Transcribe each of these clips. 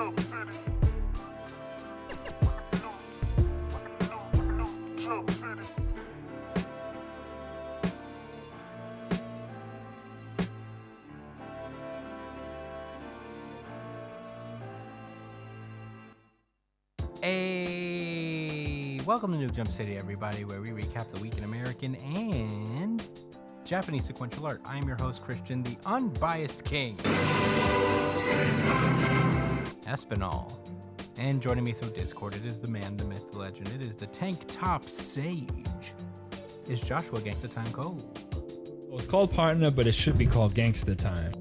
Hey, welcome to New Jump City, everybody, where we recap the week in American and Japanese sequential art. I am your host, Christian, the unbiased king, Espinal. And joining me through Discord, it is the man, the myth, the legend. It is the tank top sage. It's Joshua Gangsta Time Cole. Well, it's called Partner, but it should be called Gangsta Time.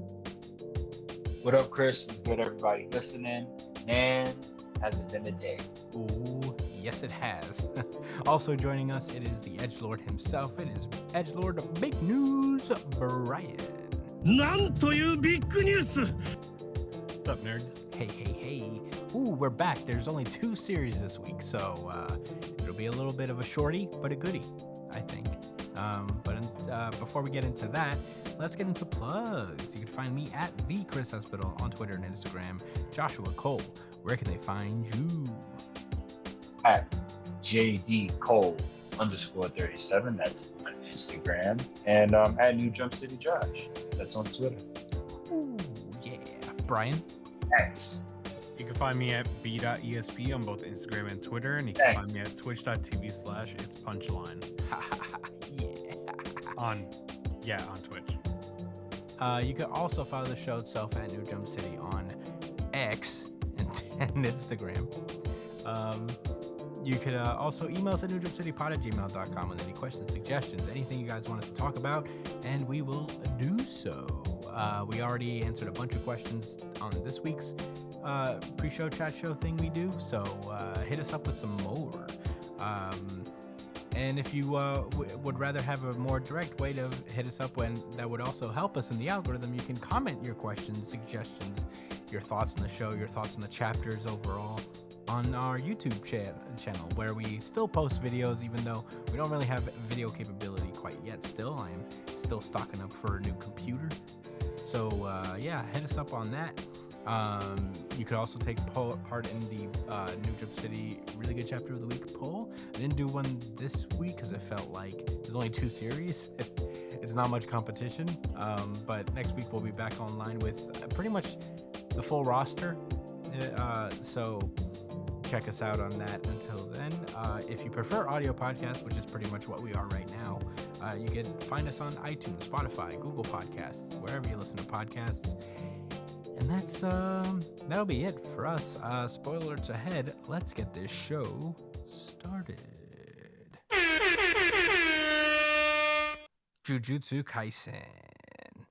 What up, Chris? What's good, everybody listening? Man, has it been a day? Ooh, yes it has. Also joining us, it is the Edgelord himself. It is Edgelord Big News Brian. なんというビッグニュース What's up, nerds? Hey. Ooh, we're back. There's only 2 series this week, so it'll be a little bit of a shorty, but a goodie, I think. But before we get into that, let's get into plugs. You can find me at the Chris Hospital on Twitter and Instagram. Joshua Cole, where can they find you? At JD Cole _37. That's on Instagram. And at New Jump City Josh. That's on Twitter. Ooh, yeah. Brian? X. You can find me at b.esp on both Instagram and Twitter, and you can find me at twitch.tv/itspunchline on Twitch. You can also follow the show itself at New Jump City on X and Instagram. You could also email us at newjumpcitypod@gmail.com with any questions, suggestions, anything you guys want us to talk about, and we will do so. We already answered a bunch of questions on this week's pre-show chat show thing we do, so hit us up with some more. And if you would rather have a more direct way to hit us up that would also help us in the algorithm, you can comment your questions, suggestions, your thoughts on the show, your thoughts on the chapters overall on our YouTube channel, where we still post videos, even though we don't really have video capability quite yet. Still, I'm still stocking up for a new computer. So hit us up on that. You could also take part in the New Jump City Really Good Chapter of the Week poll. I didn't do one this week because it felt like there's only 2 series. It's not much competition. But next week we'll be back online with pretty much the full roster. So check us out on that. Until then, if you prefer audio podcasts, which is pretty much what we are right now, you can find us on iTunes, Spotify, Google Podcasts, wherever you listen to podcasts. And that'll be it for us. Spoiler alerts ahead. Let's get this show started. Jujutsu Kaisen.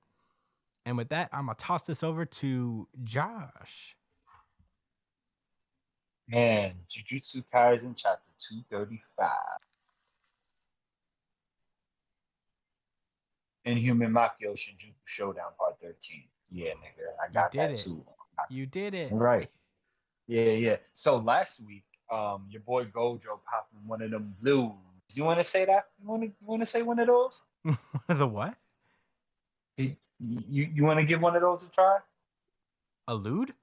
And with that, I'm gonna toss this over to Josh. Man, Jujutsu Kaisen chapter 235. Inhuman Makio Shinjuku Showdown part 13. Yeah, nigga, I got that too. You did it. Right. Yeah. So last week, your boy Gojo popped in one of them blues. You want to say that? You want to say one of those? The what? You want to give one of those a try? Allude?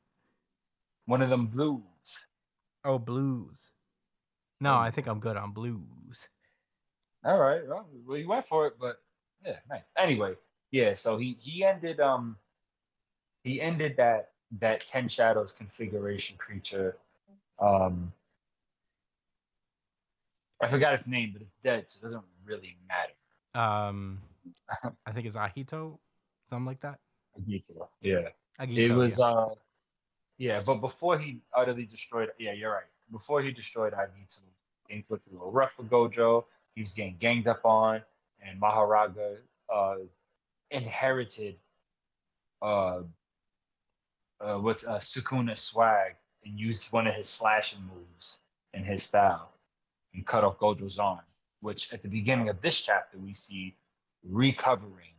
One of them blues. Oh, blues. No, I think I'm good on blues. All right. Well, you went for it, but yeah, nice. Anyway, yeah. So he ended that 10 Shadows configuration creature. I forgot its name, but it's dead, so it doesn't really matter. I think it's Ahito, something like that. Agito. Yeah. Agito, It was but before he utterly destroyed, yeah, you're right. Before he destroyed Agito, things looked a little rough for Gojo. He was getting ganged up on, and Maharaga inherited with Sukuna's swag and used one of his slashing moves in his style and cut off Gojo's arm, which at the beginning of this chapter we see recovering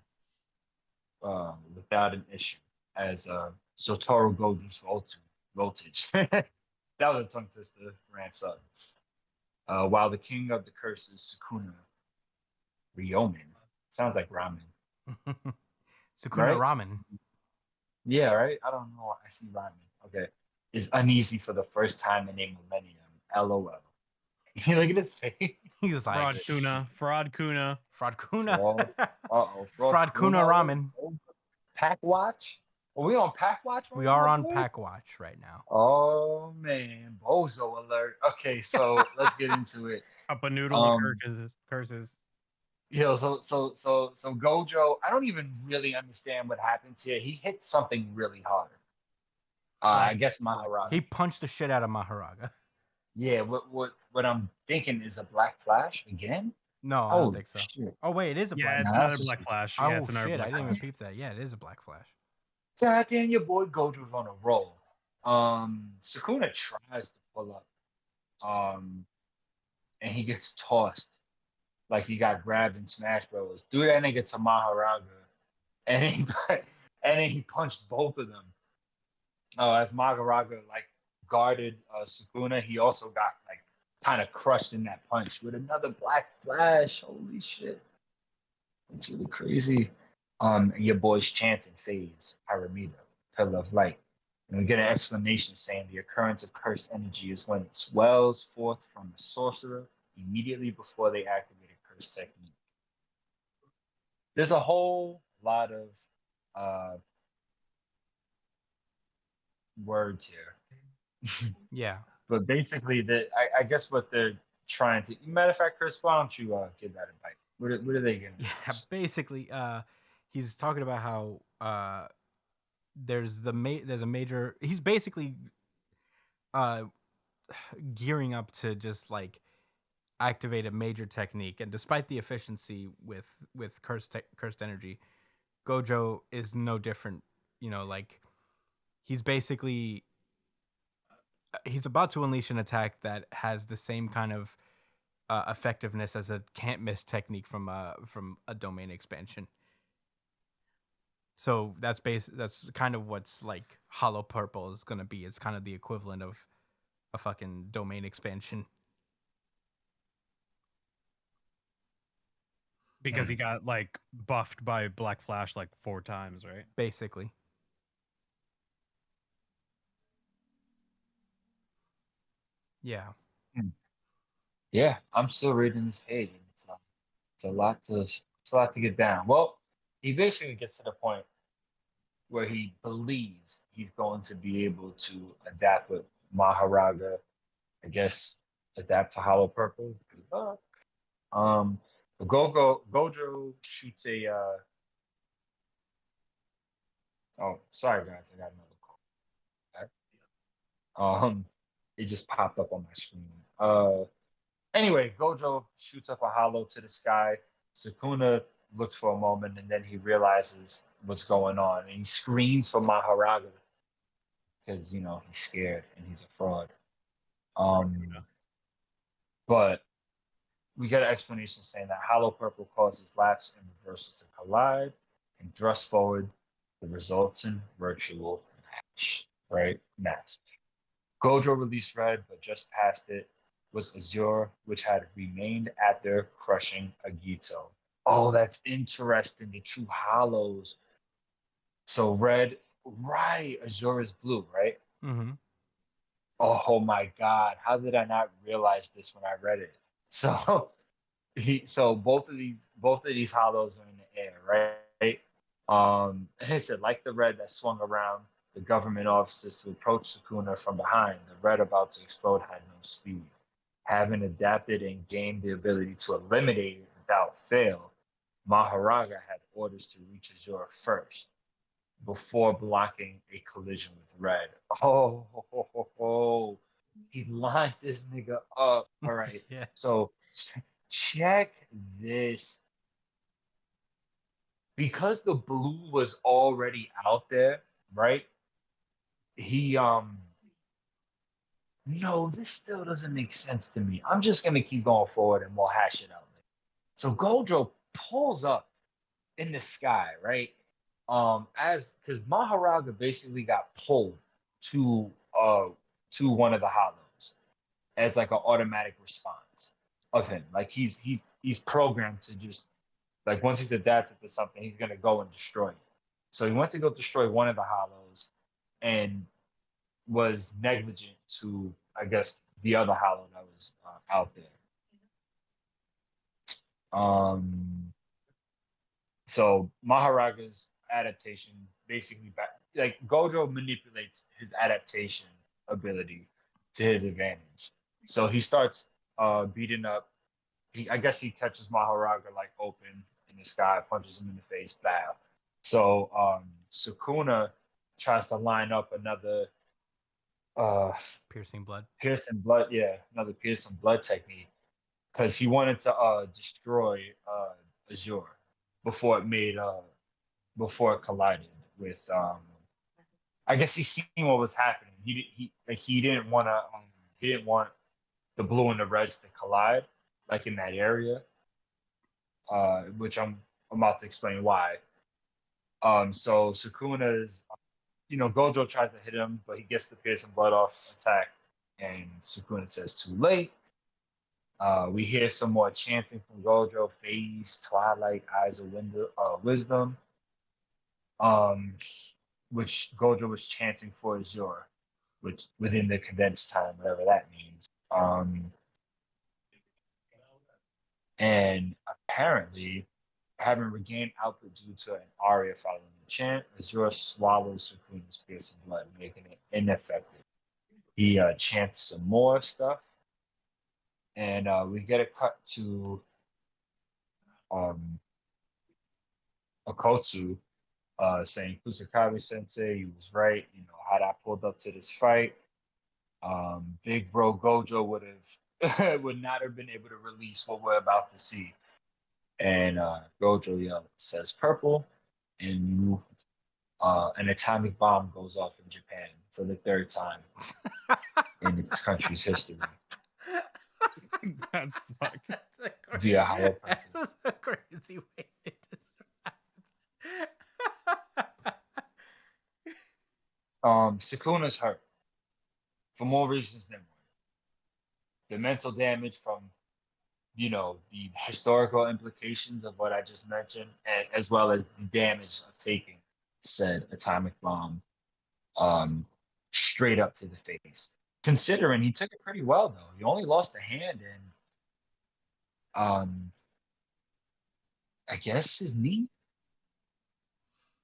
without an issue as Sotoro Gojo's voltage. That was a tongue twister, ramps up. While the king of the curses, Sukuna Ryomen, sounds like ramen. Sukuna Right? Ramen. Yeah, right? I don't know. I see ramen. Okay. is uneasy for the first time in a millennium. LOL. You look at his face. He's like, Fraud Kuna. Fraud Kuna. Fraud Kuna. Fraud. Uh-oh. Fraud Kuna ramen. Pack Watch? Are we on Pack Watch right We are now, on boy? Pack Watch right now. Oh, man. Bozo alert. Okay, so let's get into it. Up a noodle of curses. So Gojo, I don't even really understand what happens here. He hits something really hard. I guess Maharaga. He punched the shit out of Maharaga. Yeah, what I'm thinking is a Black Flash again? No, I don't think so. Shit. Oh wait, it is a Yeah, Black it's Nah, Flash. another that's Black just- Flash. Oh Yeah, it's another shit, Black I didn't even Flash. peep that. Yeah, it is a Black Flash. God damn, your boy Gojo's on a roll. Sukuna tries to pull up. And he gets tossed. Like he got grabbed in Smash Bros. Do that nigga to Maharaga. And then he punched both of them. As Maharaga like guarded Sukuna, he also got like kind of crushed in that punch with another Black Flash. Holy shit. That's really crazy. And your boy's chanting phase, Paramita, Pillar of Light. And we get an explanation saying the occurrence of cursed energy is when it swells forth from the sorcerer immediately before they activate a cursed technique. There's a whole lot of words here. Yeah. But basically, I guess what they're trying to. Matter of fact, Chris, why don't you give that a bite? What are they getting? Yeah, basically, he's talking about how there's a major. He's basically gearing up to just like activate a major technique, and despite the efficiency with cursed energy, Gojo is no different. You know, like he's basically he's about to unleash an attack that has the same kind of effectiveness as a can't miss technique from a domain expansion. So that's kind of what's like Hollow Purple is gonna be. It's kind of the equivalent of a fucking domain expansion. Because he got like buffed by Black Flash like 4 times, right? Basically. Yeah. Yeah, I'm still reading this page. And it's a lot to get down. Well, he basically gets to the point where he believes he's going to be able to adapt with Maharaga. I guess adapt to Hollow Purple. Good luck. But Gojo shoots a. Oh, sorry guys, I got another call. Okay. It just popped up on my screen. Anyway, Gojo shoots up a hollow to the sky. Sukuna looks for a moment and then he realizes what's going on. And he screams for Maharaga because, you know, he's scared and he's a fraud. But we get an explanation saying that Hollow Purple causes lapse and reversal to collide and thrust forward. The results in virtual match, right? Match. Gojo released Red, but just past it was Azure, which had remained after crushing Agito. Oh, that's interesting. The two hollows. So Red, right? Azure is blue, right? Mm-hmm. Oh my God! How did I not realize this when I read it? So both of these hollows are in the air, right? And it said like the Red that swung around the government offices to approach Sukuna from behind. The Red about to explode had no speed. Having adapted and gained the ability to eliminate it without fail, Maharaga had orders to reach Azure first before blocking a collision with Red. Oh, he lined this nigga up. All right. Yeah. So check this. Because the blue was already out there, right? No, this still doesn't make sense to me. I'm just gonna keep going forward and we'll hash it out later. So Gojo pulls up in the sky, right? Because Maharaga basically got pulled to one of the hollows as like an automatic response of him. Like he's programmed to just like once he's adapted to something, he's gonna go and destroy it. So he went to go destroy one of the hollows, and was negligent to, I guess, the other Hollow that was out there. So Maharaga's adaptation basically like Gojo manipulates his adaptation ability to his advantage. So he starts beating up. I guess he catches Maharaga like open in the sky, punches him in the face, blah. So Sukuna tries to line up another Piercing blood. piercing blood, yeah, another piercing blood technique because he wanted to destroy Azure before it made before it collided with I guess he seen what was happening. He didn't want to he didn't want the blue and the reds to collide like in that area, which I'm about to explain why. So Sukuna's, Gojo tries to hit him, but he gets the piercing blood off attack, and Sukuna says too late. We hear some more chanting from Gojo, Phase, Twilight, Eyes of Wisdom, which Gojo was chanting for Azure, which within the condensed time, whatever that means. And apparently, having regained output due to an aria following the chant, Azure swallows Sukuna's piercing blood, making it ineffective. He chants some more stuff, and we get a cut to Okotsu saying, Kusakabe sensei, he was right. Had I pulled up to this fight, Big Bro Gojo would not have been able to release what we're about to see. And Gojo says purple, and an atomic bomb goes off in Japan for the third time in its country's history. That's fucked. Via hollow. That's a crazy way to describe. Sukuna's hurt for more reasons than one. The mental damage from, the historical implications of what I just mentioned, and as well as the damage of taking said atomic bomb straight up to the face. Considering he took it pretty well, though. He only lost a hand and I guess his knee.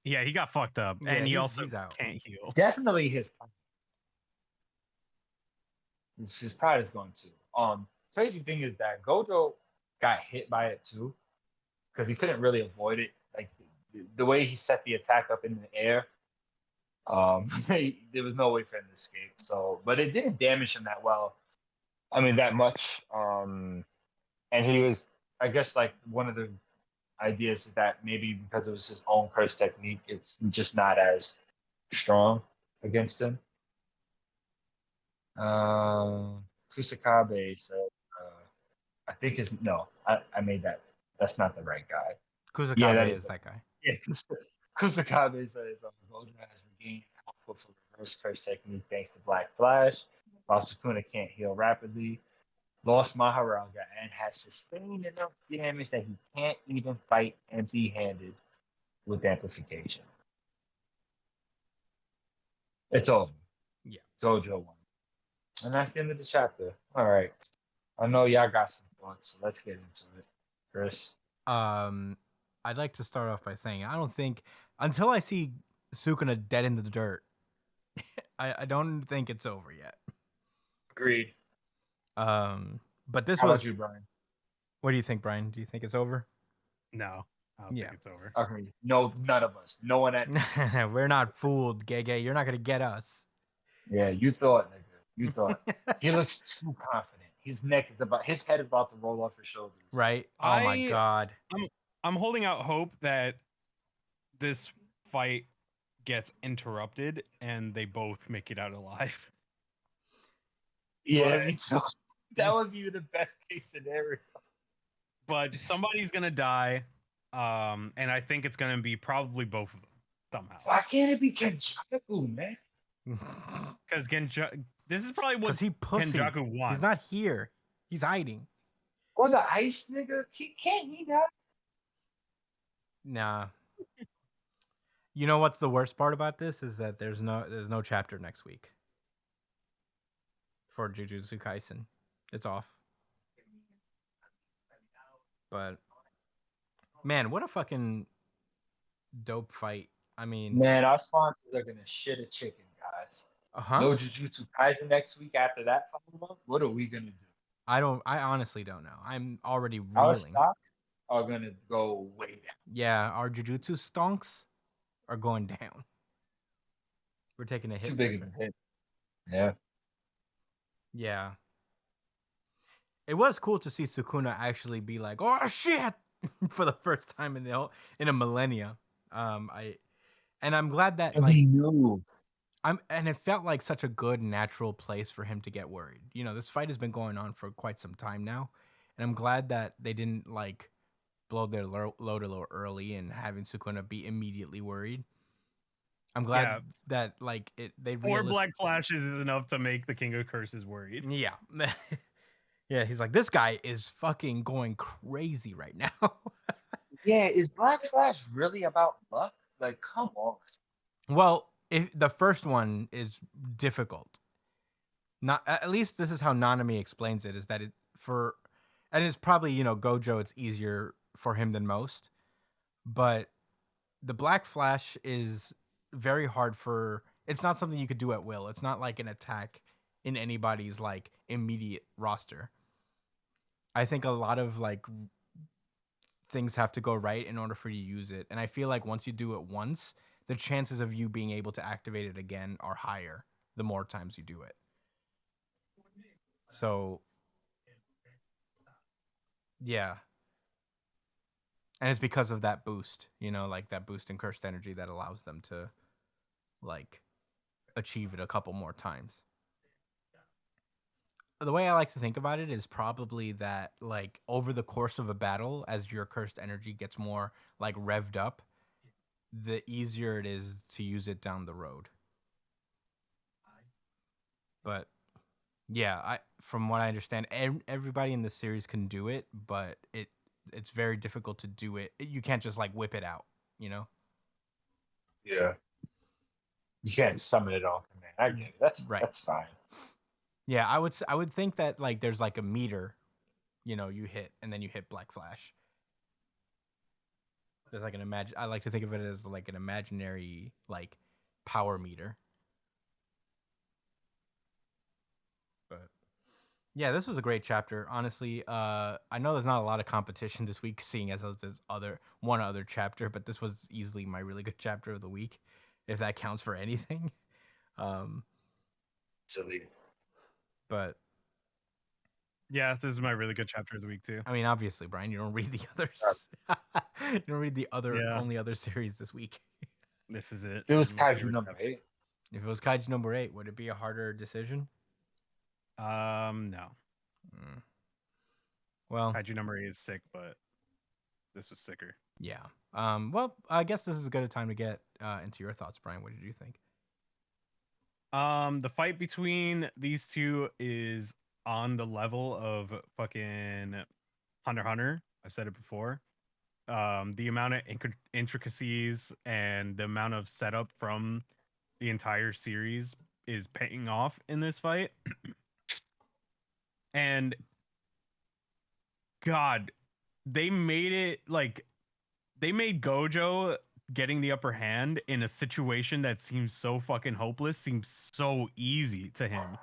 Yeah, he got fucked up, Yeah, and he he's also out. can't heal. Definitely his pride is going to. Crazy thing is that Gojo got hit by it too, because he couldn't really avoid it. Like the way he set the attack up in the air, there was no way for him to escape. So, but it didn't damage him that well. I mean, that much. And he was, I guess, like one of the ideas is that maybe because it was his own curse technique, it's just not as strong against him. Kusakabe said, I think I made that. That's not the right guy. Kusakabe is that guy. Yeah, Kusakabe says Gojo has regained output for reverse curse technique thanks to Black Flash, while Sukuna can't heal rapidly. Lost Maharaga and has sustained enough damage that he can't even fight empty-handed with amplification. It's over. Yeah. Gojo won. And that's the end of the chapter. All right. I know y'all got some thoughts, so let's get into it. Chris? I'd like to start off by saying I don't think, until I see Sukuna dead in the dirt, I don't think it's over yet. Agreed. But this How was. about you, Brian? What do you think, Brian? Do you think it's over? No, I don't think it's over. Agreed. No, none of us. No one at. We're not fooled, Gege. You're not gonna get us. Yeah, you thought, nigga. You thought. He looks too confident. His head is about to roll off his shoulders. Right? Oh my god. I'm holding out hope that this fight gets interrupted and they both make it out alive. Yeah, me too. That would be the best case scenario. But somebody's gonna die, and I think it's gonna be probably both of them somehow. Why can't it be Kenjaku, man? Because this is probably what he pussy. Kenjaku wants. He's not here. He's hiding. Or the ice nigga? Can't he die? Nah. You know what's the worst part about this is that there's no chapter next week. for Jujutsu Kaisen. It's off. But man, what a fucking dope fight. I mean, Man, our sponsors are gonna shit a chicken, guys. uh-huh. No Jujutsu Kaisen next week after that follow-up. What are we gonna do? I honestly don't know. I'm already Our reeling. stocks are gonna go way down. Yeah, our Jujutsu stonks are going down. We're taking a hit. Too for big sure. of a hit. Yeah. Yeah. It was cool to see Sukuna actually be like, "Oh shit," for the first time in a millennia. I'm glad that Because he knew. and it felt like such a good natural place for him to get worried. You know, this fight has been going on for quite some time now, and I'm glad that they didn't like blow their load a little early and having Sukuna be immediately worried. I'm glad Yeah. that like they 4 black flashes is enough to make the King of Curses worried. Yeah. Yeah, he's like, this guy is fucking going crazy right now. Yeah, is Black Flash really about luck? Like, come on. Well, the first one is difficult. Not at least this is how Nanami explains it, is that and it's probably, Gojo, it's easier for him than most. But the Black Flash is very hard it's not something you could do at will. It's not like an attack in anybody's like immediate roster. I think a lot of like things have to go right in order for you to use it. And I feel like once you do it once, the chances of you being able to activate it again are higher the more times you do it. So, yeah. And it's because of that boost, like that boost in cursed energy that allows them to like achieve it a couple more times. The way I like to think about it is probably that like over the course of a battle, as your cursed energy gets more like revved up, the easier it is to use it down the road. But yeah, from what I understand, everybody in the series can do it, but it's very difficult to do it. You can't just like whip it out, Yeah. You can't summon it on command. I get it. That's Right. That's fine. Yeah, I would think that like there's like a meter, you hit and then you hit Black Flash. There's like I like to think of it as like an imaginary like power meter. But yeah, this was a great chapter. Honestly, I know there's not a lot of competition this week, seeing as there's one other chapter, but this was easily my really good chapter of the week, if that counts for anything. Silly. But yeah, this is my really good chapter of the week too. I mean, obviously, Brian, you don't read the others. You don't read the only other series this week. This is it. If it was Kaiju number 8. If it was Kaiju number 8, would it be a harder decision? No. Well, Kaiju number 8 is sick, but this was sicker. Yeah. Well, I guess this is a good time to get into your thoughts, Brian. What did you think? The fight between these two is on the level of fucking Hunter x Hunter. I've said it before. The amount of intricacies and the amount of setup from the entire series is paying off in this fight. And God, they made Gojo getting the upper hand in a situation that seems so fucking hopeless seems so easy to him.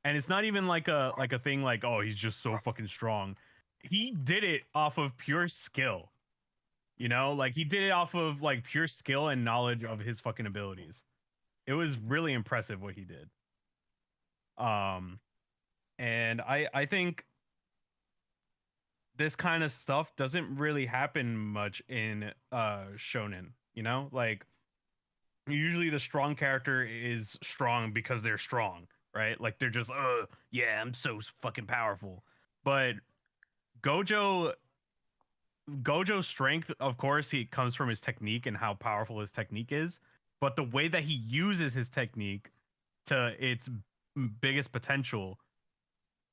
And it's not even like a thing like, oh, he's just so fucking strong. He did it off of pure skill. Like he did it off of like pure skill and knowledge of his fucking abilities. It was really impressive what he did. And I think this kind of stuff doesn't really happen much in shonen, like usually the strong character is strong because they're strong, right? Like they're just yeah, I'm so fucking powerful. But Gojo's strength, of course, he comes from his technique and how powerful his technique is, but the way that he uses his technique to its biggest potential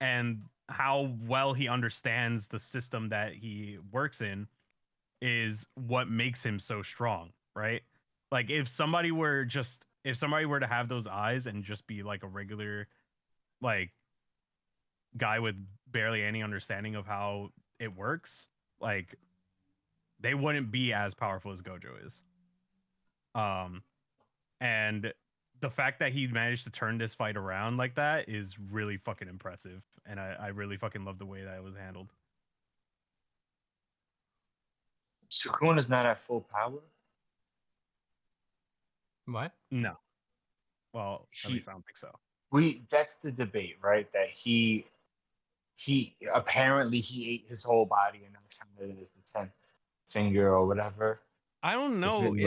and how well he understands the system that he works in is what makes him so strong, right? Like if somebody were to have those eyes and just be like a regular like guy with barely any understanding of how it works, like they wouldn't be as powerful as Gojo is. And the fact that he managed to turn this fight around like that is really fucking impressive, and I really fucking love the way that it was handled. Sukuna's not at full power. What? No, well, at He- least I don't think so. That's the debate, right? That he apparently he ate his whole body and counted it as the 10th finger or whatever. I don't know it if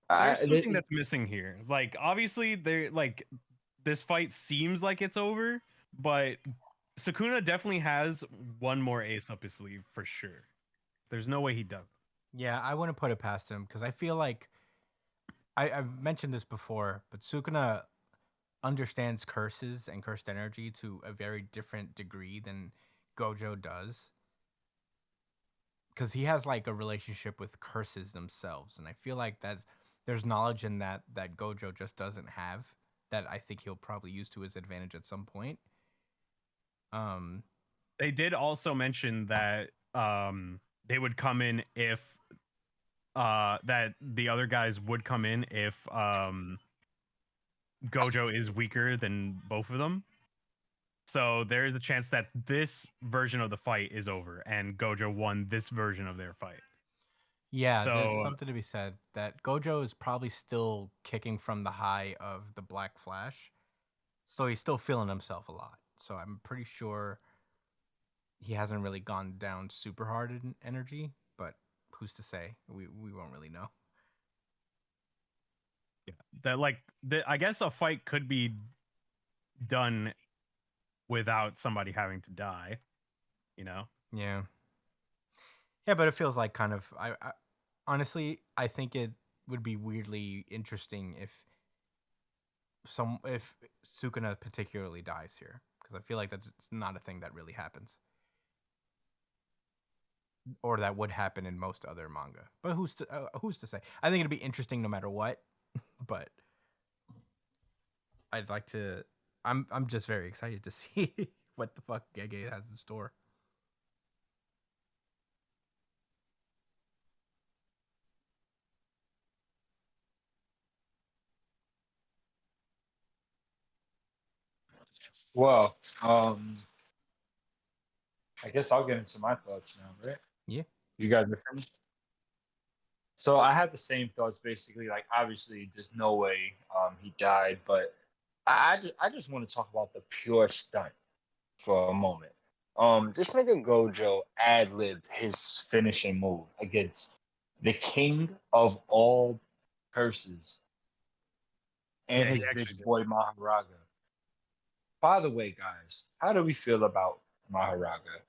right? there's something that's missing here. Like, obviously, they're like this fight seems like it's over, but Sukuna definitely has one more ace up his sleeve for sure. There's no way he doesn't. Yeah, I wouldn't put it past him because I feel like I've mentioned this before, but Sukuna understands curses and cursed energy to a very different degree than Gojo does. Because he has like a relationship with curses themselves, and I feel like there's knowledge in that Gojo just doesn't have, that I think he'll probably use to his advantage at some point. They did also mention that they would come in if that the other guys would come in if Gojo is weaker than both of them. So there is a chance that this version of the fight is over and Gojo won this version of their fight. Yeah, there's So- something to be said that Gojo is probably still kicking from the high of the Black Flash, so he's still feeling himself a lot. So I'm pretty sure he hasn't really gone down super hard in energy, but who's to say? We won't really know. That I guess a fight could be done without somebody having to die, you know? Yeah. Yeah, but it feels like kind of I honestly I think it would be weirdly interesting if Sukuna particularly dies here, because I feel like that's not a thing that really happens. Or that would happen in most other manga. But who's to say? I think it'd be interesting no matter what, but I'd like to I'm just very excited to see what the fuck Gege has in store. Well, I guess I'll get into my thoughts now, right? Yeah. You guys are finished? So I had the same thoughts basically. Like, obviously, there's no way he died, but I just want to talk about the pure stunt for a moment. This nigga Gojo ad-libbed his finishing move against the king of all curses and Yeah, he his actually bitch did. boy Maharaga. By the way, guys, how do we feel about Maharaga?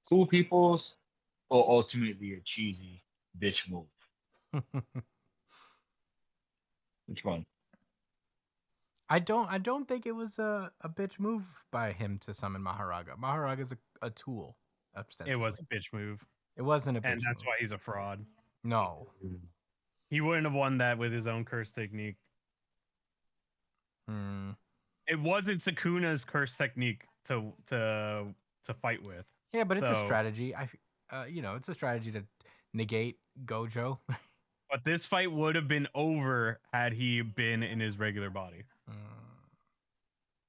Cool peoples, or ultimately a cheesy bitch move? Which one? I don't think it was a bitch move by him to summon Maharaga. Maharaga's a tool, ostensibly. It was a bitch move. It wasn't a bitch And that's move. why he's a fraud. No. He wouldn't have won that with his own curse technique. Hmm. It wasn't Sukuna's curse technique to fight with. Yeah, but it's a So- strategy. It's a strategy to negate Gojo. But this fight would have been over had he been in his regular body.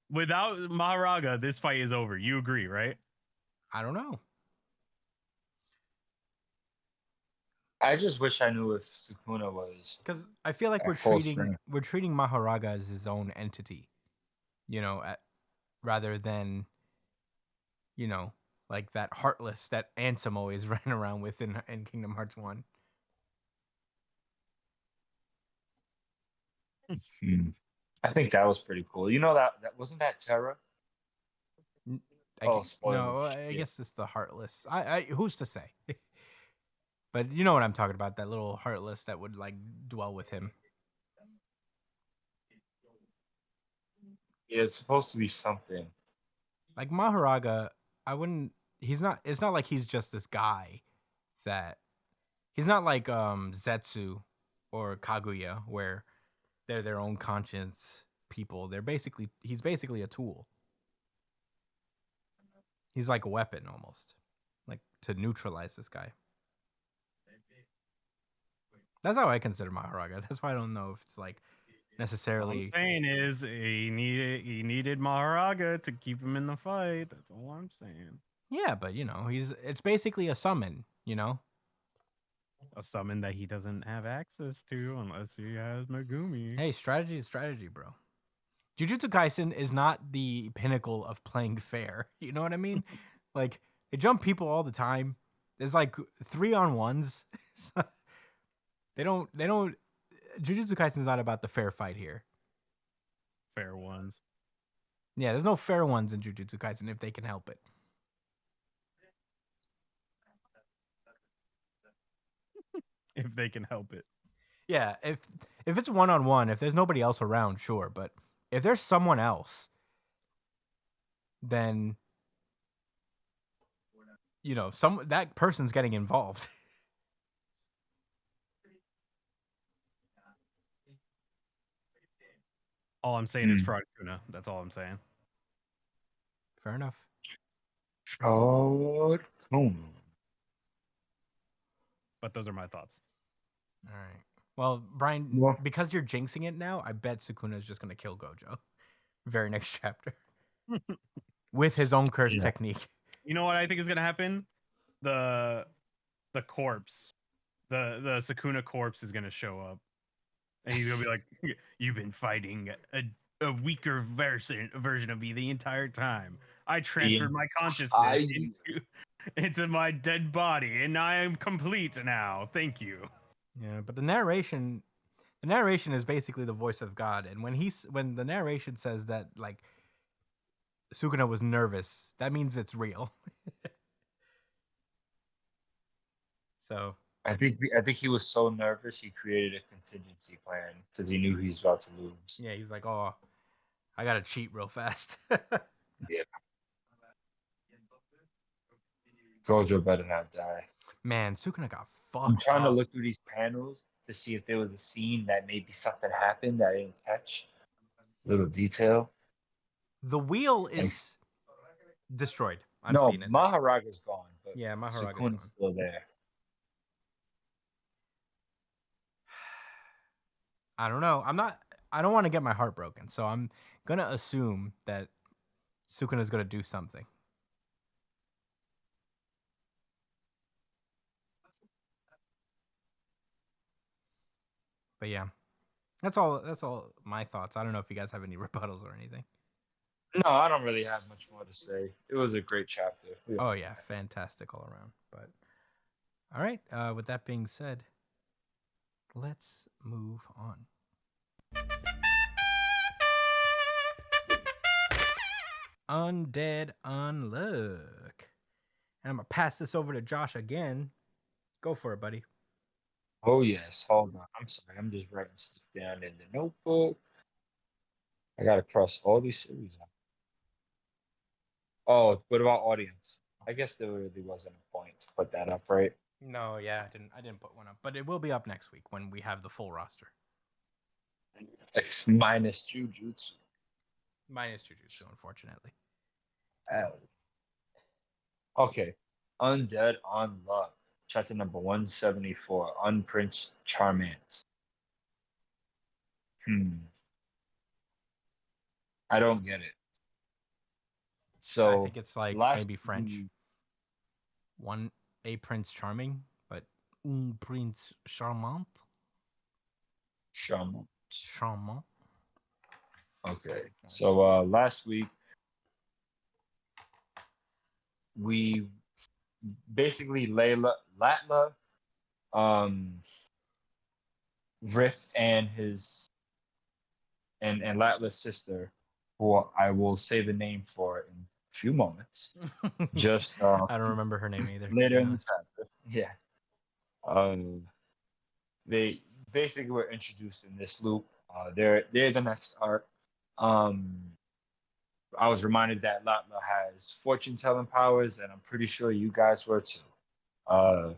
Without Maharaga, this fight is over. You agree, right? I don't know. I just wish I knew if Sukuna was. Because I feel like At we're full treating strength. Maharaga as his own entity, rather than, like that Heartless that Ansem always ran around with in Kingdom Hearts 1. I think that was pretty cool. You know that wasn't that Terra? Oh, spoilers. No, I Shit. guess it's the Heartless. I who's to say? But you know what I'm talking about, that little Heartless that would like dwell with him. Yeah, it's supposed to be something. Like Maharaga, it's not like he's just this guy that he's not like Zetsu or Kaguya, where they're their own conscience people. He's basically a tool. He's like a weapon almost, like to neutralize this guy. That's how I consider Maharaga. That's why I don't know if it's like All necessarily. I'm saying is he needed Maharaga to keep him in the fight. That's all I'm saying. Yeah, but it's basically a summon. A summon that he doesn't have access to unless he has Megumi. Hey, strategy is strategy, bro. Jujutsu Kaisen is not the pinnacle of playing fair. You know what I mean? Like, they jump people all the time. There's like 3-on-1s. They don't. Jujutsu Kaisen is not about the fair fight here. Fair ones. Yeah, there's no fair ones in Jujutsu Kaisen if they can help it. If they can help it. Yeah, if it's 1-on-1, if there's nobody else around, sure. But if there's someone else, then that person's getting involved. All I'm saying is Fraud Kuna. That's all I'm saying. Fair enough. Fraud Kuna. But those are my thoughts. All right. Well, Brian, Well- because you're jinxing it now, I bet Sukuna is just going to kill Gojo. Very next chapter. With his own curse Yeah. technique. You know what I think is gonna happen? The corpse, the Sukuna corpse is gonna show up, and he's gonna be like, "You've been fighting a weaker version of me the entire time. I transferred my consciousness into my dead body, and I am complete now. Thank you." Yeah, but the narration is basically the voice of God, and when the narration says that like Sukuna was nervous, that means it's real. So I think he was so nervous he created a contingency plan because he knew he was about to lose. yeah, he's like, oh, I gotta cheat real fast. Gojo better not die. Man, Sukuna got fucked. I'm trying to up. look through these panels to see if there was a scene that maybe something happened that I didn't catch. Little detail. The wheel is destroyed. I've No, seen it. Maharaga's gone, but Yeah, Maharaga's Sukun's gone. still there. I don't know. I don't want to get my heart broken, so I'm gonna assume that Sukuna's gonna do something. But yeah, that's all. That's all my thoughts. I don't know if you guys have any rebuttals or anything. No, I don't really have much more to say. It was a great chapter. Oh yeah, fantastic all around. But all right. With that being said, let's move on. Undead Unluck. And I'm gonna pass this over to Josh again. Go for it, buddy. Oh yes, hold on. I'm sorry. I'm just writing stuff down in the notebook. I gotta cross all these series out. Oh, what about audience? I guess there really wasn't a point to put that up, right? No, yeah, I didn't put one up, but it will be up next week when we have the full roster. It's minus Jujutsu. Minus Jujutsu, unfortunately. Okay. Undead Unluck. Chapter number 174. Unprince Charmant. I don't get it. So I think it's like last maybe French. A Prince Charming, but un Prince Charmant. Charmant. Charmant. Okay. So last week we basically Latla, Rip and his and Latla's sister, who I will say the name for in a few moments. Just I don't remember her name either. to later be in the honest. chapter. Yeah. They basically were introduced in this loop. They're the next arc. I was reminded that Latla has fortune telling powers, and I'm pretty sure you guys were too. And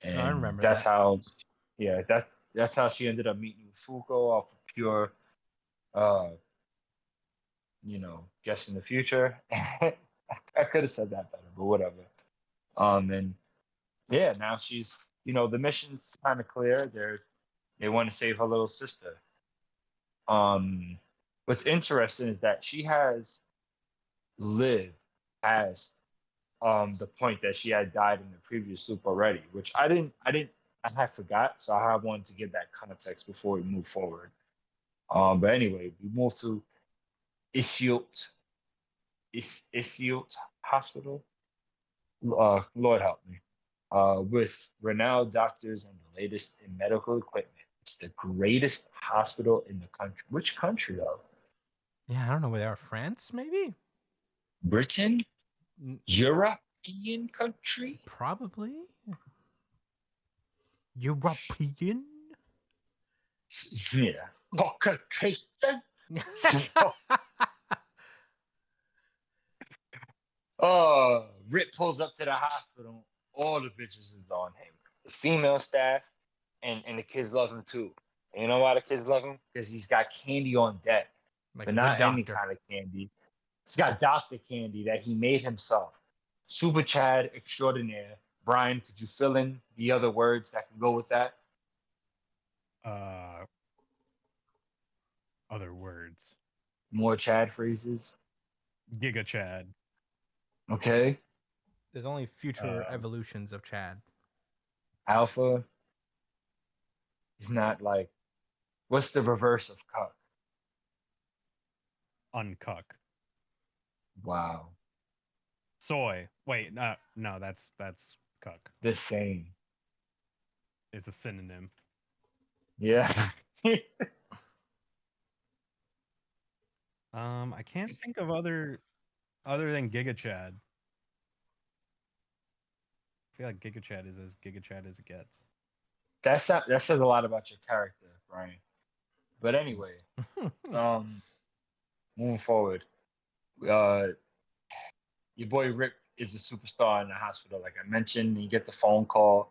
I remember that's that. how, yeah, that's how she ended up meeting with Fuko off of pure guessing the future. I could have said that better, but whatever. And yeah, now she's, the mission's kind of clear. They want to save her little sister. Um, what's interesting is that she has lived past the point that she had died in the previous loop already, which I had forgot, so I wanted to give that context before we move forward. But anyway, we move to Isiut, Isiut Hospital. Lord help me. With renowned doctors and the latest in medical equipment. It's the greatest hospital in the country. Which country though? Yeah, I don't know where they are. France, maybe? Britain? N- European country? Probably. European? Yeah. Caucasian? Oh, Rip pulls up to the hospital. All the bitches is on him. The female staff and the kids love him too. And you know why the kids love him? Because he's got candy on deck, Like but a good not any doctor. kind of candy. He's got Dr. Candy that he made himself. Super Chad extraordinaire. Brian, could you fill in the other words that can go with that? Other words. More Chad phrases. Giga Chad. Okay. There's only future evolutions of Chad. Alpha is not like, what's the reverse of cuck? Uncuck. Wow. Soy. Wait, no, that's cuck. The same. It's a synonym. Yeah. I can't think of other than Giga Chad. I feel like Giga Chad is as Giga Chad as it gets. that says a lot about your character, Brian. But anyway, moving forward, your boy Rip is a superstar in the hospital. Like I mentioned, he gets a phone call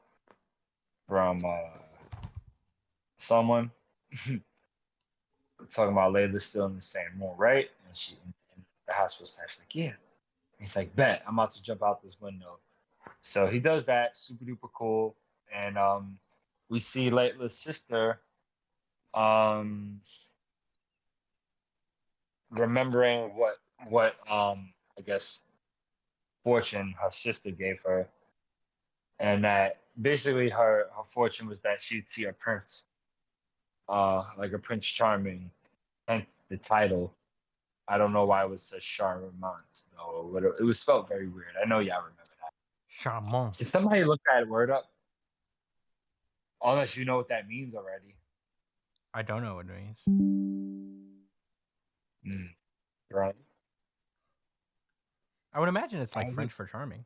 from someone talking about Layla's still in the same room, right? And the hospital staff's like, yeah. He's like, bet I'm about to jump out this window. So he does that, super duper cool, and we see Layla's sister remembering what I guess fortune her sister gave her, and that basically her fortune was that she'd see a prince, like a Prince Charming, hence the title. I don't know why it was such Charmant though, but it was felt very weird. I know y'all remember that. Charmant. Did somebody look that word up? Unless you know what that means already. I don't know what it means. Right. I would imagine it's like How's French it- for charming.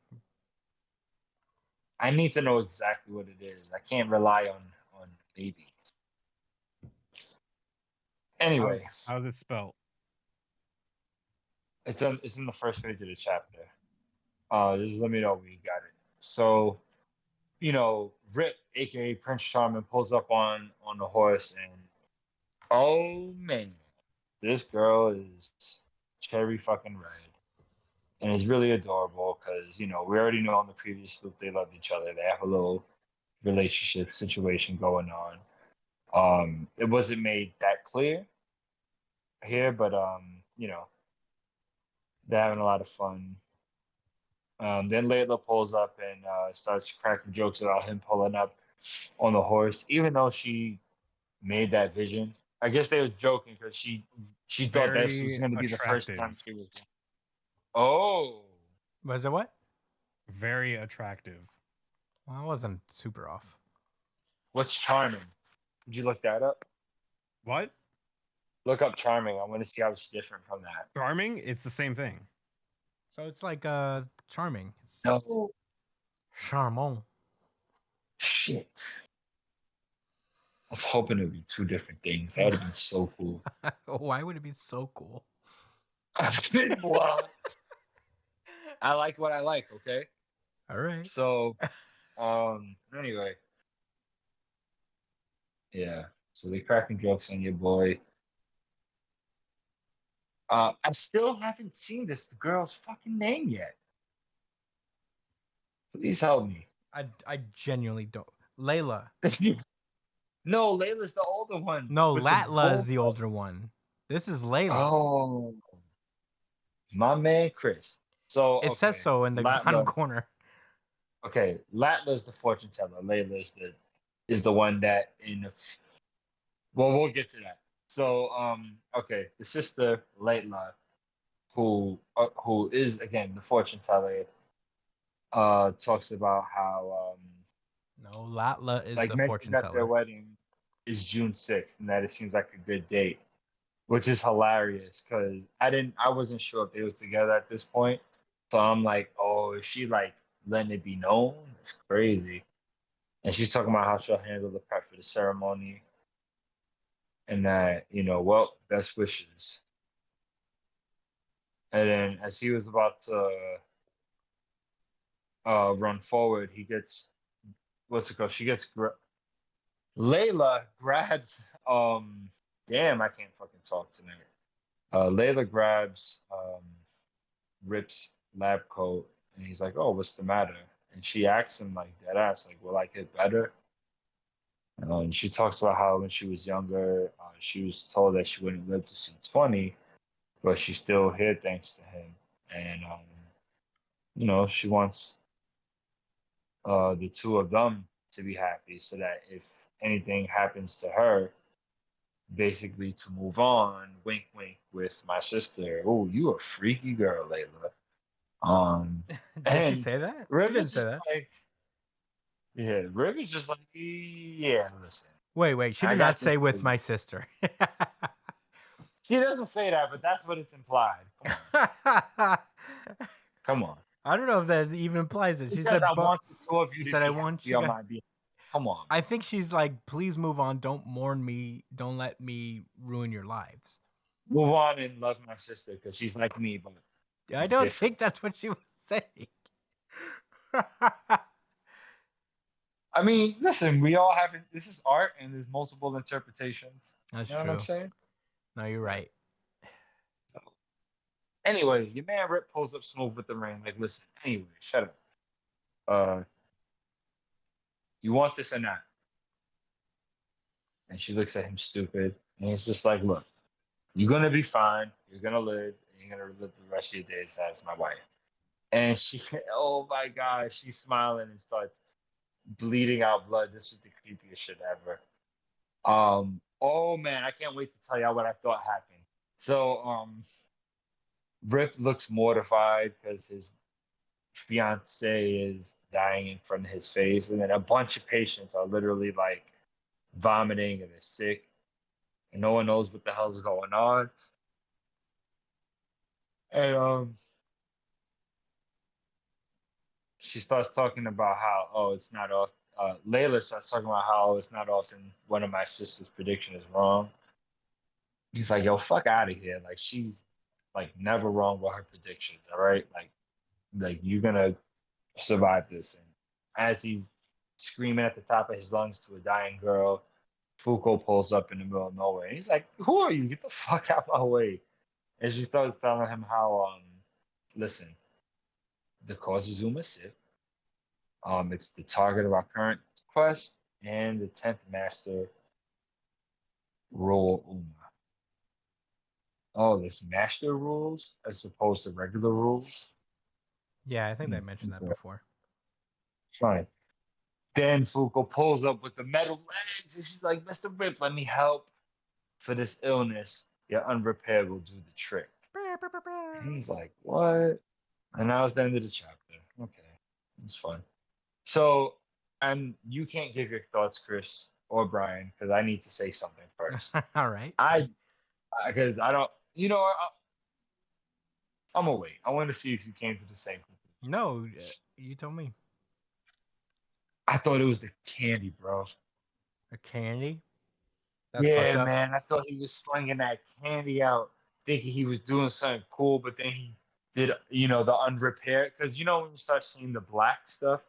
I need to know exactly what it is. I can't rely on maybe. Anyway, How's it spelled? it's in the first page of the chapter. Just let me know when you got it. So, Rip, aka Prince Charming, pulls up on the horse, and oh man, this girl is cherry fucking red, and it's really adorable because we already know on the previous loop they loved each other. They have a little relationship situation going on. It wasn't made that clear here, but they're having a lot of fun. Then Layla pulls up and starts cracking jokes about him pulling up on the horse, even though she made that vision. I guess they was joking because she thought this was Very going to be the first attractive. time she was. Oh, Was it what? Very attractive. Well, I wasn't super off. what's charming? Did you look that up? What? Look up charming. I want to see how it's different from that. Charming? It's the same thing. So it's like charming. It's No charmant. shit. I was hoping it would be two different things. That would have been so cool. Why would it be so cool? Well, I like what I like. Okay. All right. So, anyway, yeah. So they cracking jokes on your boy. I still haven't seen this girl's fucking name yet. Please help me. I genuinely don't. Layla. No, Layla's the older one. No, with Latla is the bull- older one. This is Layla. Oh, my man, Chris. So It says okay, so in the bottom Latla. corner. Okay, Latla's the fortune teller. Layla is the one that well, we'll get to that. So okay, the sister Layla, who is again the fortune teller, talks about how No, Latla is like the mentioned fortune that their teller. wedding is June 6th and that it seems like a good date, which is hilarious because I wasn't sure if they was together at this point. So I'm like, oh, is she like letting it be known? It's crazy. And she's talking about how she'll handle the prep for the ceremony and that, well, best wishes. And then as he was about to run forward, he gets what's it called? Layla grabs damn, I can't fucking talk tonight. Layla grabs Rip's lab coat and he's like, oh, what's the matter? And she asks him like dead ass, like, will I get better? And she talks about how when she was younger, she was told that she wouldn't live to see 20, but she's still here thanks to him. And she wants the two of them to be happy so that if anything happens to her, basically to move on, wink wink with my sister. Oh, you a freaky girl, Layla. Did she And say that? She Riv didn't is say just that. like, yeah, Riv is just like, yeah, listen. Wait. She I did got not say this with for my you. sister. She doesn't say that, but that's what it's implied. Come on. I don't know if that even implies it. She She says, said, I want the two of she you to said, be I want happy you on guys. my behalf. Come on. I think she's like, please move on. Don't mourn me. Don't let me ruin your lives. Move on and love my sister because she's like me, but I don't different. think that's what she was saying. I mean, listen, we all have it. This is art and there's multiple interpretations. That's You know true. what I'm saying? No, you're right. Anyway, your man Rip pulls up smooth with the ring. Like, listen, anyway, shut up. You want this or not? And she looks at him stupid. And he's just like, look, you're gonna be fine. You're gonna live, and you're gonna live the rest of your days as my wife. And she, oh my God, she's smiling and starts bleeding out blood. This is the creepiest shit ever. Oh man, I can't wait to tell y'all what I thought happened. So, Rip looks mortified because his fiance is dying in front of his face, and then a bunch of patients are literally like vomiting and they're sick, and no one knows what the hell's going on. And she starts talking about how, it's not off. Layla starts talking about how it's not often one of my sister's prediction is wrong. He's like, yo, fuck out of here. Like, she's like never wrong with her predictions. All right. Like you're gonna survive this. And as he's screaming at the top of his lungs to a dying girl, Foucault pulls up in the middle of nowhere. And he's like, who are you? Get the fuck out of my way. And she starts telling him how, listen, the cause is Uma sick. It's the target of our current quest and the 10th master rule Uma. Oh, this master rules as opposed to regular rules? Yeah, I think they mentioned that before. Fine. Then Foucault pulls up with the metal legs and she's like, Mr. Rip, let me help. For this illness, your unrepair will do the trick. And he's like, what? And that was the end of the chapter. Okay, it's fun. So, and you can't give your thoughts, Chris or Brian, because I need to say something first. All right. Because I don't, I'm gonna wait. I want to see if you came to the same conclusion. No, you told me. I thought it was the candy, bro. A candy? That's Yeah, fucked up. man. I thought he was slinging that candy out, thinking he was doing something cool, but then he did, the unrepaired. Because, when you start seeing the black stuff,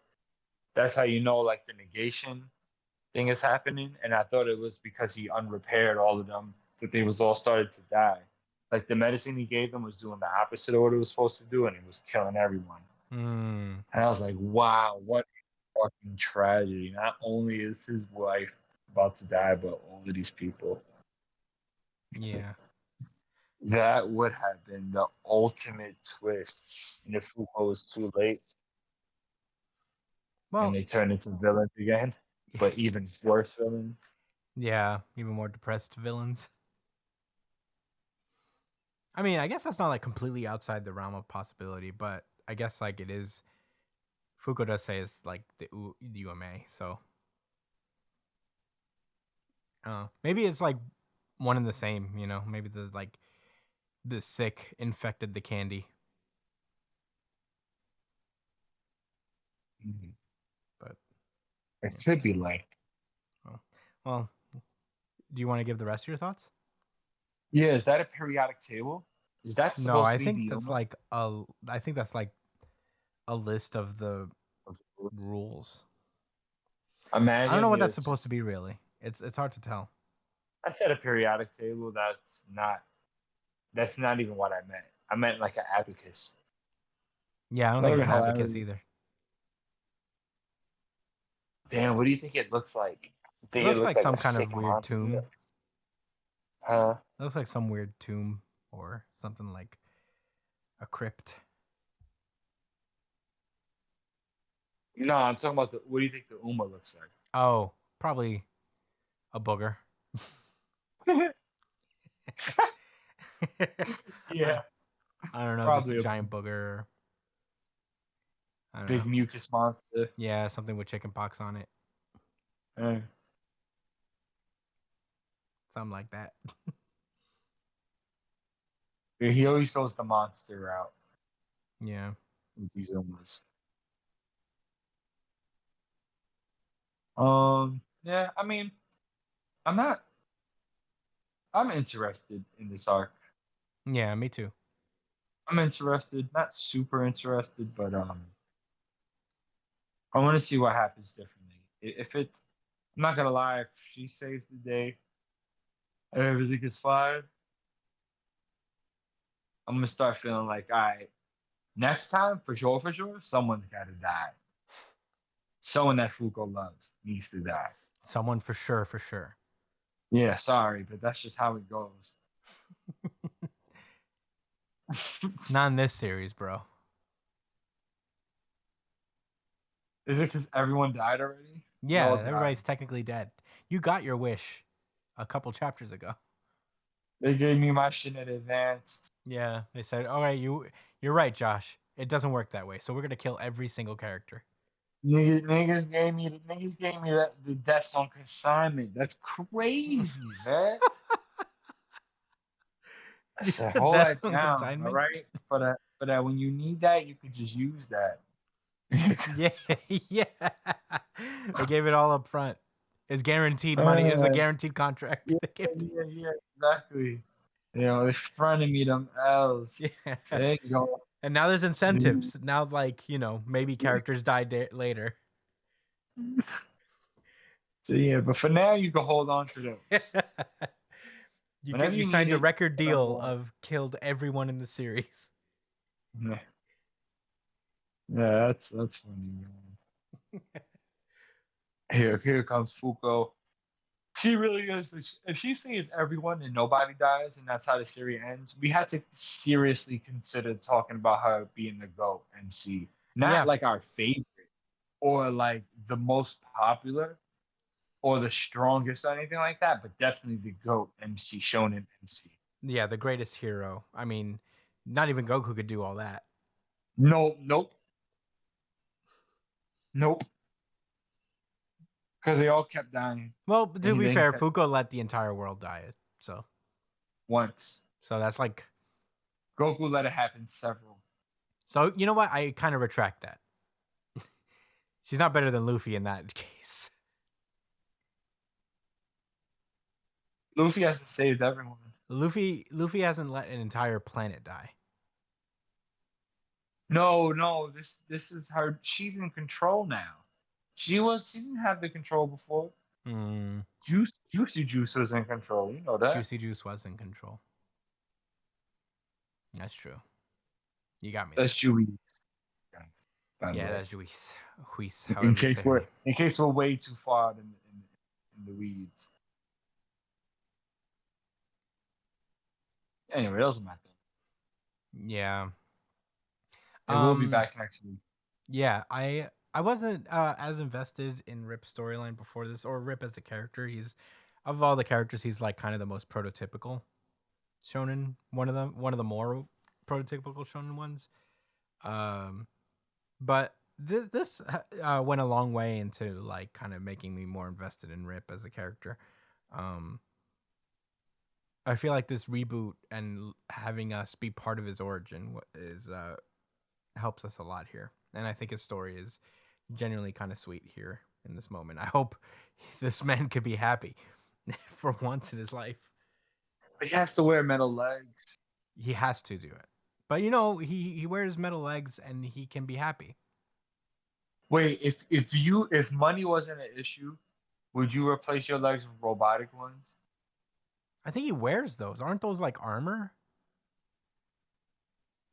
that's how you know, like, the negation thing is happening. And I thought it was because he unrepaired all of them, that they was all started to die. Like the medicine he gave them was doing the opposite of what it was supposed to do, and it was killing everyone. Mm, And I was like, wow, what a fucking tragedy. Not only is his wife about to die, but all of these people. yeah. That would have been the ultimate twist. And if Fuko was too late Well, and they turned into villains again, but even worse villains. yeah, even more depressed villains. I mean, I guess that's not like completely outside the realm of possibility, but I guess like it is. Fuko does say it's like the UMA, so maybe it's like one and the same. You know, maybe there's like the sick infected the candy, Mhm. but It should be like, well, do you want to give the rest of your thoughts? yeah, is that a periodic table? Is that No, supposed I to be think the that's Uma? like I think that's like a list of the rules. I don't know Imagine what that's there's supposed to just, be really. It's hard to tell. I said a periodic table. That's not even what I meant. I meant like an abacus. Yeah, I don't That think would it's be an abacus hilarious. either. Damn, what do you think it looks like? You It think it looks looks like like some a kind sick of weird monster? tomb. Huh? It looks like some weird tomb or something like a crypt. No, I'm talking about what do you think the Uma looks Oh, probably a booger. like? I, Yeah, I don't know, just a probably a giant booger. I don't know. big mucus monster. Yeah, something with chicken pox on it. Uh, Something like that. he always goes the monster route Yeah. with these Umas. Yeah, I mean, I'm not. I'm interested in this arc. Yeah, me too. I'm interested, not super interested, but I want to see what happens differently. If it's, I'm not gonna lie, if she saves the day and everything is fine, I'm gonna start feeling like, all right, next time for sure, someone's gotta die. Someone that Fuko loves needs to die. Someone for sure, for sure. Yeah, sorry, but that's just how it goes. Not in this series, bro. Is it because everyone died already? They Yeah, all died. everybody's technically dead. You got your wish a couple chapters ago. They gave me my shit in advance. Yeah, they said, "All right, you're right, Josh. It doesn't work that way. So we're gonna kill every single character." Niggas gave me the deaths on consignment. That's crazy, man. I said, hold Death that on down, all consignment. right? For that, when you need that, you could just use that. Yeah, yeah. They gave it all up front. It's guaranteed money. It's a guaranteed contract. Yeah, They gave to- yeah, exactly. You know, they fronted me them L's. yeah. There you go. And now there's incentives. Now, like maybe characters die later. So yeah, but for now, you can hold on to those. Whenever You you signed need a it, record you can hold deal on. of killed everyone in the series. Yeah, yeah, that's funny, man. Here comes Fuko. She really is. If she saves everyone and nobody dies, and that's how the series ends, we had to seriously consider talking about her being the GOAT MC. Not Yeah. like our favorite or like the most popular or the strongest or anything like that, but definitely the GOAT MC, Shonen MC. Yeah, the greatest hero. I mean, not even Goku could do all that. Nope. Because they all kept dying. Well, to And be then fair, Fuko let the entire world die. So once. that's like. Goku let it happen several. So you know what? I kind of retract that. She's not better than Luffy in that case. Luffy has to save everyone. Luffy hasn't let an entire planet die. No, this is her. She's in control now. She didn't have the control before. Juicy Juice was in control. You know that. Juicy Juice was in control. That's true. You got me. That's Chewie. Yeah, that's Juice. Juice. In case we're way too far in the weeds. Anyway, that was my thing. Yeah. And we'll be back next week. Yeah, I wasn't as invested in Rip's storyline before this, or Rip as a character. He's, of all the characters, he's like kind of the most prototypical shonen. One of the more prototypical shonen ones. But this went a long way into like kind of making me more invested in Rip as a character. I feel like this reboot and having us be part of his origin is helps us a lot here, and I think his story is genuinely kind of sweet here in this moment. I hope this man could be happy for once in his life. He has to wear metal legs. He has to do it, but you know he wears metal legs and he can be happy. Wait, if money wasn't an issue, would you replace your legs with robotic ones? I think he wears those. Aren't those like armor?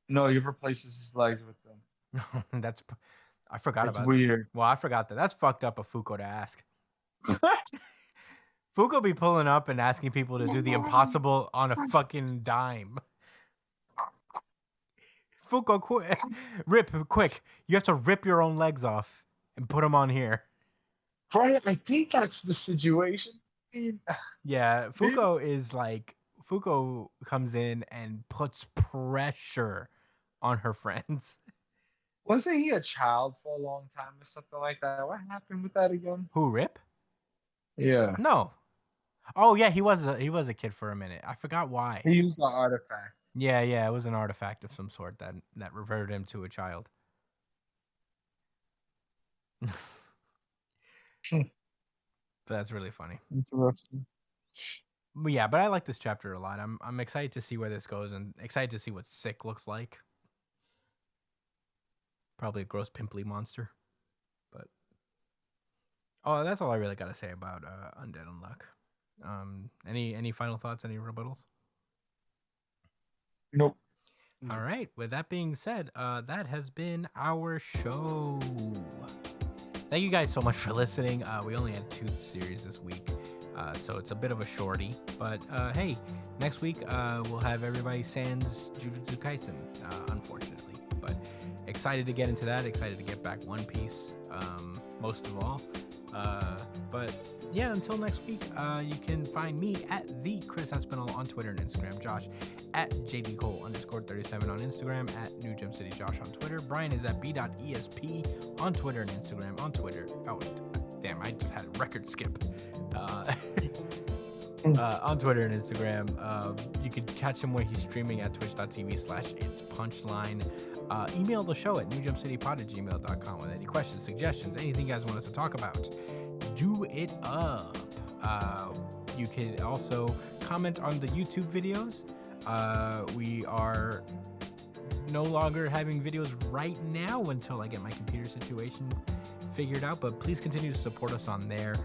No, he replaces his legs with them. That's I forgot It's about weird. Well, I forgot that. That's fucked up of Fuko to ask. Fuko be pulling up and asking people to do the impossible on a fucking dime. Fuko, Rip, quick. You have to rip your own legs off and put them on here. Right, I think that's the situation. Yeah, Fuko is like, Fuko comes in and puts pressure on her friends. Wasn't he a child for a long time or something like that? What happened with that again? Who, Rip? Yeah. No. Oh yeah, he was a kid for a minute. I forgot why. He used the artifact. Yeah, it was an artifact of some sort that reverted him to a child. But that's really funny. Interesting. But yeah, but I like this chapter a lot. I'm excited to see where this goes and excited to see what Sick looks like. Probably a gross pimply monster. But that's all I really got to say about Undead Unluck. Any final thoughts? Any rebuttals? Nope. All right. With that being said, that has been our show. Thank you guys so much for listening. We only had 2 series this week, so it's a bit of a shorty. But hey, next week we'll have everybody sans Jujutsu Kaisen, unfortunately. But excited to get into that. Excited to get back One Piece, most of all. But yeah, until next week, you can find me at the Chris Espinal on Twitter and Instagram. Josh at jdcole_37 on Instagram, at New Gem City Josh on Twitter. Brian is at b.esp on Twitter and Instagram. On Twitter, oh damn, I just had a record skip. On Twitter and Instagram, you can catch him when he's streaming at twitch.tv/itspunchline. Email the show at newgemcitypod@gmail.com with any questions, suggestions, anything you guys want us to talk about. Do it up. You can also comment on the YouTube videos. We are no longer having videos right now until I get my computer situation figured out, but please continue to support us on there.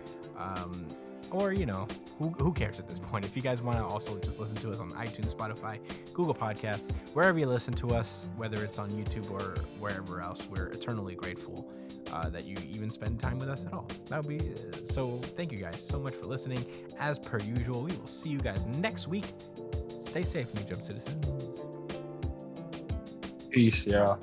Or, you know, who cares at this point? If you guys want to also just listen to us on iTunes, Spotify, Google Podcasts, wherever you listen to us, whether it's on YouTube or wherever else, we're eternally grateful that you even spend time with us at all. That would be so. Thank you guys so much for listening. As per usual, we will see you guys next week. Stay safe, New Gem citizens. Peace, yeah.